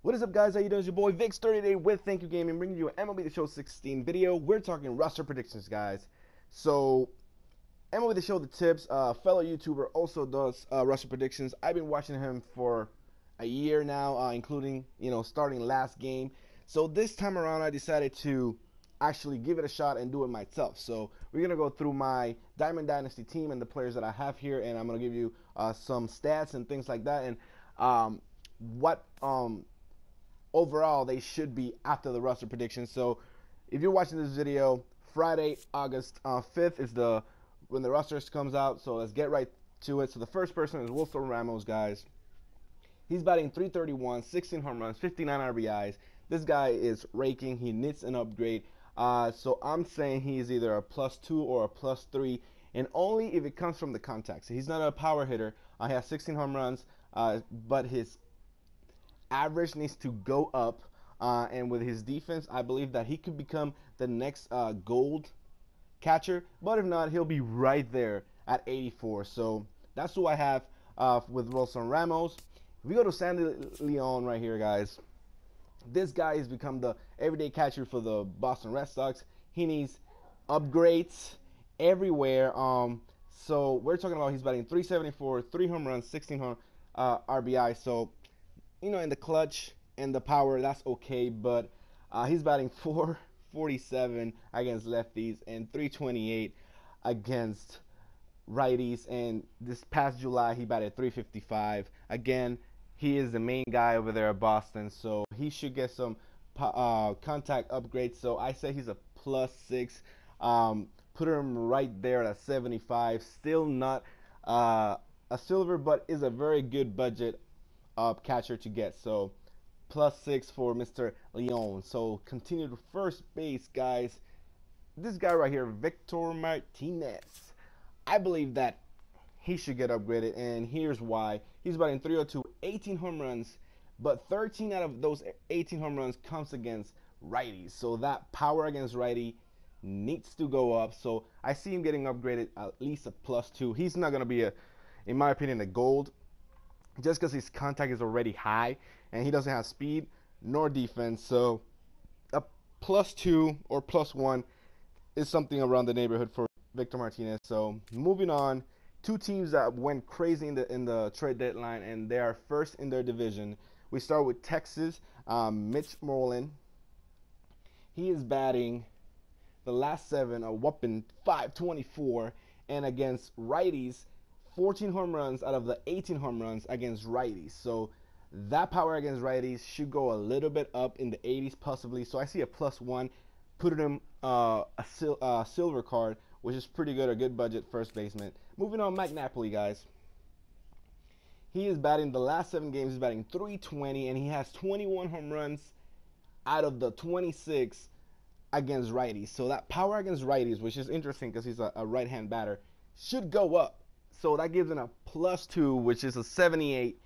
What is up, guys? How you doing? It's your boy Vix30 today with Thank You Gaming, bringing you an MLB The Show 16 video. We're talking roster predictions, guys. So, MLB The Show The Tips, fellow YouTuber, also does roster predictions. I've been watching him for a year now, including, starting last game. So this time around, I decided to actually give it a shot and do it myself. So we're going to go through my Diamond Dynasty team and the players that I have here, and I'm going to give you some stats and things like that, and what overall they should be after the roster prediction. So if you're watching this video, Friday, August 5th is when the roster comes out. So let's get right to it. So the first person is Wilson Ramos, guys. He's batting .331, 16 home runs, 59 RBIs. This guy is raking. He needs an upgrade. So I'm saying he's either a +2 or a +3, and only if it comes from the contact. So he's not a power hitter. He has 16 home runs, but his average needs to go up. And with his defense, I believe that he could become the next gold catcher. But if not, he'll be right there at 84. So that's who I have with Wilson Ramos. If we go to Sandy Leon right here, guys, this guy has become the everyday catcher for the Boston Red Sox. He needs upgrades everywhere. So we're talking about he's batting .374, 3 home runs, 16 RBI. So, in the clutch and the power, that's okay. But he's batting .447 against lefties and .328 against righties. And this past July, he batted .355. Again, he is the main guy over there at Boston, so he should get some contact upgrades. So I say he's a +6. Put him right there at 75. Still not a silver, but is a very good budget catcher to get. So +6 for Mr. Leon. So continue to first base, guys. This guy right here, Victor Martinez. I believe that he should get upgraded, and here's why. He's batting .302, 18 home runs, but 13 out of those 18 home runs comes against righties. So that power against righty needs to go up. So I see him getting upgraded at least a +2. He's not going to be, in my opinion, a gold, just because his contact is already high, and he doesn't have speed nor defense. So a +2 or +1 is something around the neighborhood for Victor Martinez. So moving on. Two teams that went crazy in the trade deadline, and they are first in their division. We start with Texas. Mitch Moreland. He is batting the last 7, a whopping .524, and against righties, 14 home runs out of the 18 home runs against righties. So that power against righties should go a little bit up in the 80s possibly. So I see a +1, put him a silver card, which is pretty good, a good budget first baseman. Moving on, Mike Napoli, guys. He is batting the last 7 games. He's batting .320, and he has 21 home runs out of the 26 against righties. So that power against righties, which is interesting because he's a right-hand batter, should go up. So that gives him a +2, which is a 78.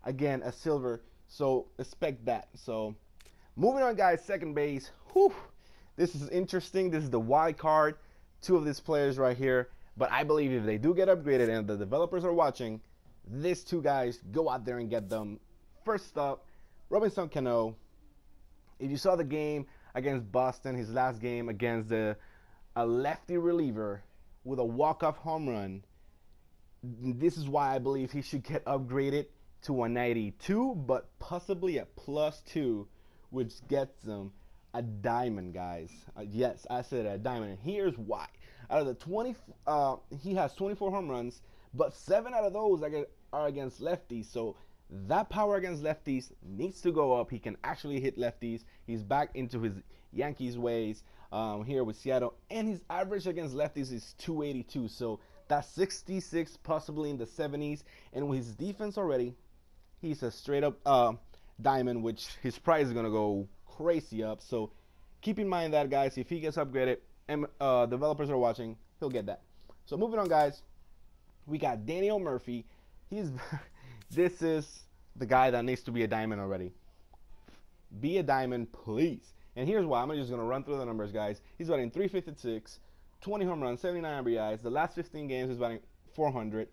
Again, a silver. So expect that. So moving on, guys, second base. Whew, this is interesting. This is the wild card. 2 of these players right here. But I believe if they do get upgraded and the developers are watching, these 2 guys, go out there and get them. First up, Robinson Cano. If you saw the game against Boston, his last game against a lefty reliever with a walk-off home run, this is why I believe he should get upgraded to a 92, but possibly a +2, which gets him a diamond, guys. Yes, I said a diamond, and here's why. Out of the 20, he has 24 home runs, but 7 out of those are against lefties. So that power against lefties needs to go up. He can actually hit lefties. He's back into his Yankees ways here with Seattle, and his average against lefties is .282. So that's 66, possibly in the 70s. And with his defense already, he's a straight up diamond, which his price is gonna go crazy up. So keep in mind that, guys, if he gets upgraded and developers are watching, he'll get that. So moving on, guys, we got Daniel Murphy. This is the guy that needs to be a diamond already. Be a diamond, please. And here's why. I'm just gonna run through the numbers, guys. He's batting .356, 20 home runs, 79 RBIs. The last 15 games he's batting .400.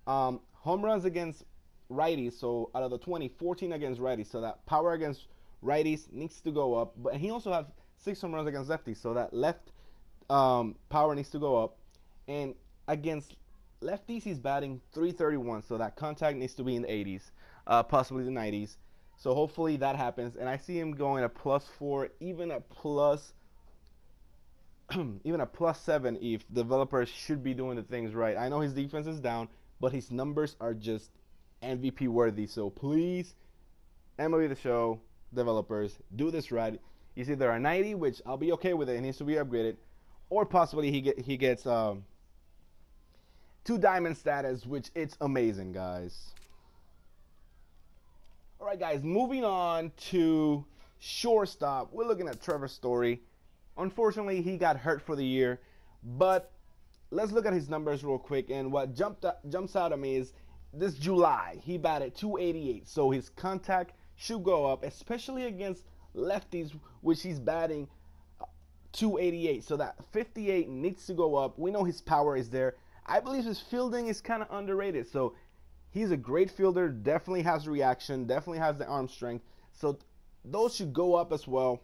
Home runs against righties. So out of the 20, 14 against righties. So that power against righties needs to go up. But he also has 6 home runs against lefties. So that left power needs to go up. And against lefties, he's batting 331. So that contact needs to be in the 80s, possibly the 90s. So hopefully that happens. And I see him going a +4, even a plus even a +7 if developers should be doing the things right. I know his defense is down, but his numbers are just MVP worthy. So please, MLB The Show developers, do this right. He's either a 90, which I'll be okay with it, it needs to be upgraded, or possibly he gets 2 diamond status, which it's amazing, guys. All right, guys, moving on to shortstop. We're looking at Trevor Story. Unfortunately, he got hurt for the year, but let's look at his numbers real quick. And what jumps out at me is this July, he batted 288. So his contact should go up, especially against lefties, which he's batting 288. So that 58 needs to go up. We know his power is there. I believe his fielding is kind of underrated. So he's a great fielder, definitely has reaction, definitely has the arm strength. So those should go up as well.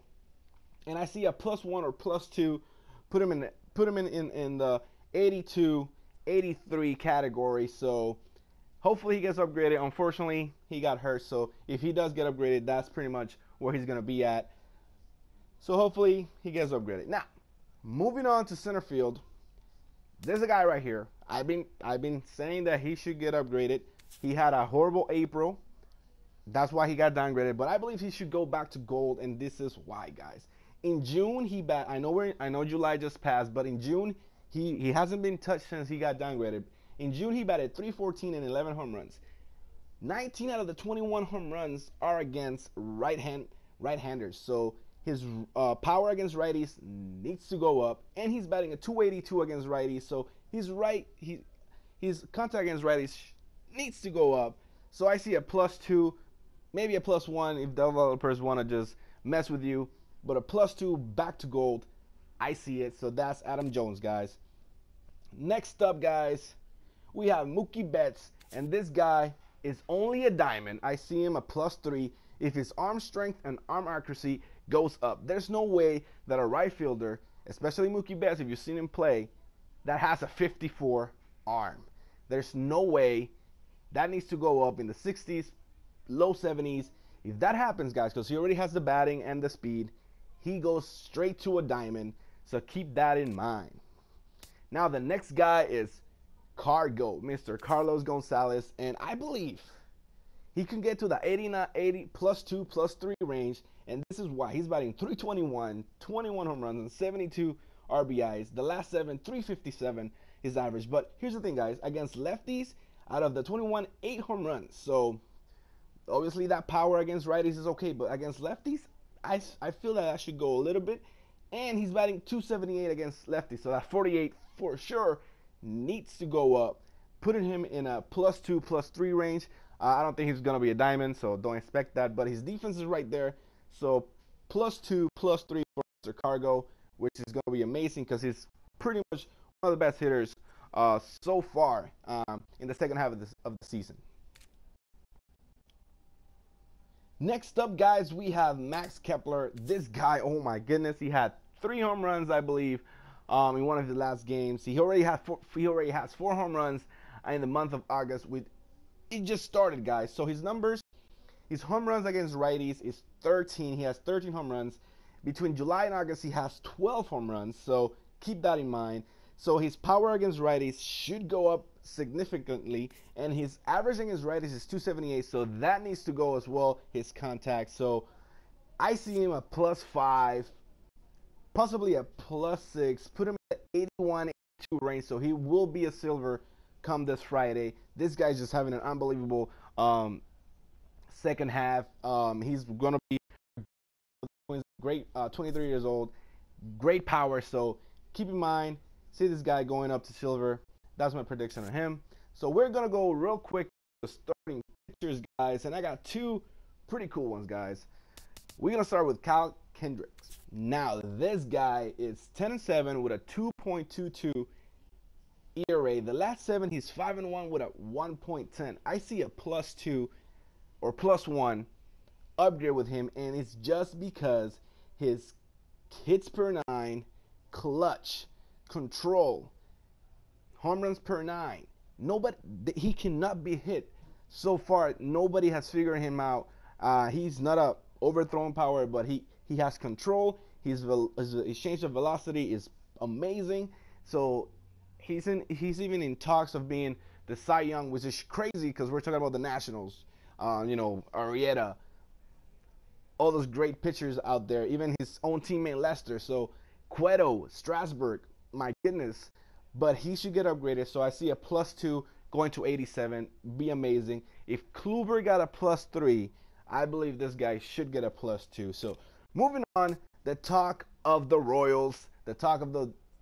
And I see a +1 or +2, put him in the 82, 83 category. So hopefully he gets upgraded. Unfortunately, he got hurt. So if he does get upgraded, that's pretty much where he's gonna be at. So hopefully he gets upgraded. Now, moving on to center field, there's a guy right here. I've been saying that he should get upgraded. He had a horrible April. That's why he got downgraded. But I believe he should go back to gold, and this is why, guys. In June, I know July just passed, but in June, he hasn't been touched since he got downgraded. In June, he batted 314 and 11 home runs. 19 out of the 21 home runs are against right-handers. So his power against righties needs to go up, and he's batting a 282 against righties. So his contact against righties needs to go up. So I see a +2, maybe a +1 if developers want to just mess with you. But a +2 back to gold, I see it. So that's Adam Jones, guys. Next up, guys, we have Mookie Betts, and this guy is only a diamond. I see him a +3 if his arm strength and arm accuracy goes up. There's no way that a right fielder, especially Mookie Betts, if you've seen him play, that has a 54 arm. There's no way. That needs to go up in the 60s, low 70s. If that happens, guys, because he already has the batting and the speed, he goes straight to a diamond. So keep that in mind. Now the next guy is Cargo, Mr. Carlos Gonzalez, and I believe he can get to the 80 +2, +3 range, and this is why he's batting 321, 21 home runs, and 72 RBIs. The last 7, 357 his average. But here's the thing, guys, against lefties, out of the 21, 8 home runs. So obviously that power against righties is okay, but against lefties, I feel that should go a little bit. And he's batting 278 against lefties, so that 48 for sure needs to go up, putting him in a +2, +3 range. I don't think he's going to be a diamond, so don't expect that. But his defense is right there, so +2, +3 for Mr. Cargo, which is going to be amazing because he's pretty much one of the best hitters so far in the second half of the season. Next up, guys, we have Max Kepler. This guy, oh my goodness, he had 3 home runs, I believe, in one of the last games. He already has 4 home runs in the month of August. It just started, guys. So his numbers, his home runs against righties is 13. He has 13 home runs. Between July and August, he has 12 home runs. So keep that in mind. So his power against righties should go up significantly, and his average against righties is 278, so that needs to go as well, his contact. So I see him a +5, possibly a +6, put him at 81, 82 range, so he will be a silver come this Friday. This guy's just having an unbelievable second half. He's going to be great, 23 years old, great power, so keep in mind, see this guy going up to silver. That's my prediction on him. So we're going to go real quick to starting pitchers, guys. And I got 2 pretty cool ones, guys. We're going to start with Kyle Hendricks. Now, this guy is 10-7 with a 2.22 ERA. The last 7, he's 5-1 with a 1.10. I see a +2 or +1 upgrade with him, and it's just because his hits per 9, clutch, control, home runs per 9. Nobody, he cannot be hit. So far, nobody has figured him out. He's not a overthrowing power, but he has control. His change of velocity is amazing. So he's even in talks of being the Cy Young, which is crazy because we're talking about the Nationals. Arrieta, all those great pitchers out there, even his own teammate Lester. So Cueto, Strasburg, my goodness. But he should get upgraded. So I see a +2 going to 87. Be amazing. If Kluber got a +3, I believe this guy should get a +2. So moving on, the talk of the Royals, the talk of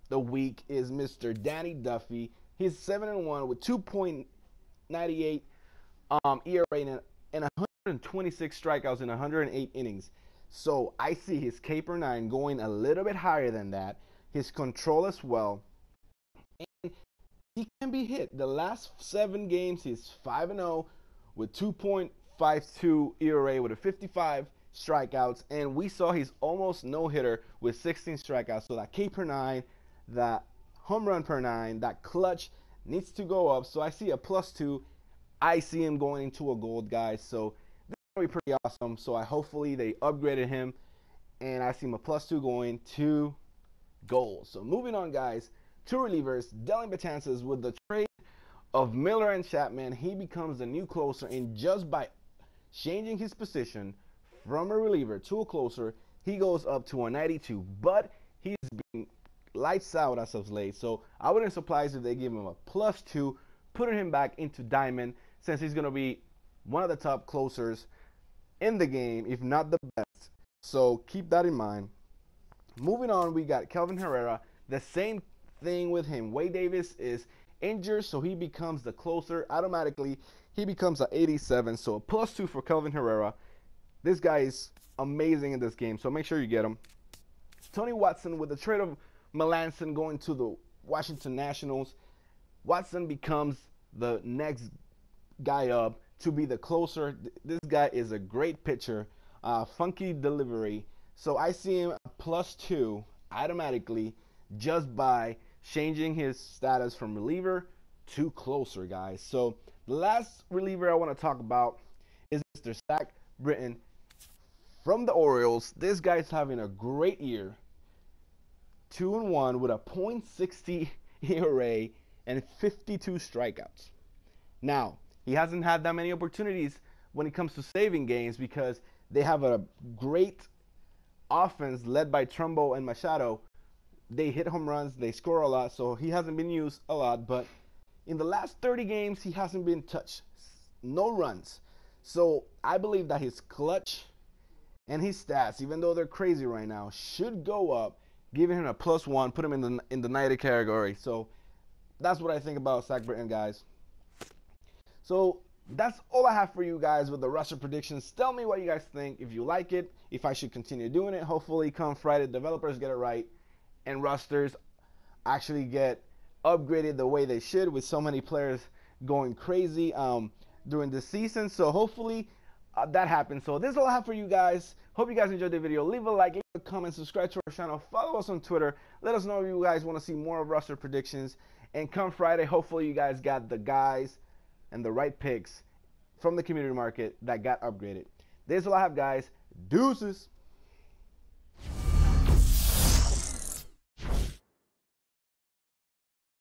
the week is Mr. Danny Duffy. He's 7-1 with 2.98 ERA and 126 strikeouts in 108 innings. So I see his K per 9 going a little bit higher than that. His control as well. And he can be hit. The last 7 games, he's 5-0 with 2.52 ERA with a 55 strikeouts. And we saw he's almost no-hitter with 16 strikeouts. So that K per 9, that home run per 9, that clutch needs to go up. So I see a +2. I see him going into a gold, guys. So this is going to be pretty awesome. So hopefully they upgraded him. And I see him a +2 going to gold. So moving on, guys. 2 relievers, Dellin Betances, with the trade of Miller and Chapman, he becomes the new closer, and just by changing his position from a reliever to a closer, he goes up to a 92. But he's been lights out as of late, so I wouldn't be surprised if they give him a +2, putting him back into diamond, since he's going to be one of the top closers in the game, if not the best. So keep that in mind. Moving on, we got Kelvin Herrera. The same thing with him. Wade Davis is injured, so he becomes the closer automatically. He becomes an 87, so a +2 for Kelvin Herrera. This guy is amazing in this game, so make sure you get him. Tony Watson, with the trade of Melanson going to the Washington Nationals, Watson becomes the next guy up to be the closer. This guy is a great pitcher, funky delivery. So I see him a +2 automatically just by changing his status from reliever to closer, guys. So the last reliever I want to talk about is Mr. Zach Britton from the Orioles. This guy's having a great year. 2-1 with a .60 ERA and 52 strikeouts. Now, he hasn't had that many opportunities when it comes to saving games because they have a great offense led by Trumbo and Machado. They hit home runs, they score a lot, so he hasn't been used a lot. But in the last 30 games, he hasn't been touched. No runs. So I believe that his clutch and his stats, even though they're crazy right now, should go up, giving him a +1, put him in the 90 category. So that's what I think about Zach Britton, guys. So that's all I have for you guys with the roster predictions. Tell me what you guys think, if you like it, if I should continue doing it. Hopefully come Friday, developers get it right and rosters actually get upgraded the way they should, with so many players going crazy during the season. So hopefully that happens. So this is all I have for you guys. Hope you guys enjoyed the video. Leave a like, leave a comment, subscribe to our channel, follow us on Twitter. Let us know if you guys want to see more of roster predictions. And come Friday, hopefully you guys got the guys and the right picks from the community market that got upgraded. This is all I have, guys. Deuces.